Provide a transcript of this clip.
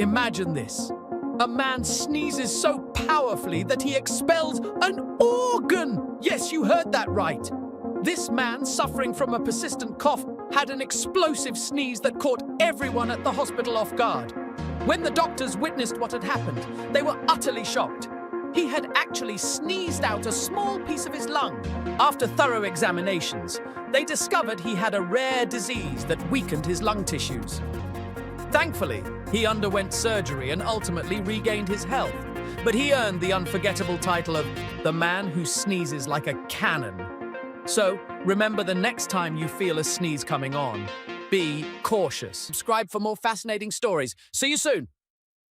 Imagine this. A man sneezes so powerfully that he expels an organ. Yes, you heard that right. This man, suffering from a persistent cough, had an explosive sneeze that caught everyone at the hospital off guard. When the doctors witnessed what had happened, they were utterly shocked. He had actually sneezed out a small piece of his lung. After thorough examinations, they discovered he had a rare disease that weakened his lung tissues. Thankfully, he underwent surgery and ultimately regained his health. But he earned the unforgettable title of the man who sneezes like a cannon. So, remember, the next time you feel a sneeze coming on, be cautious. Subscribe for more fascinating stories. See you soon.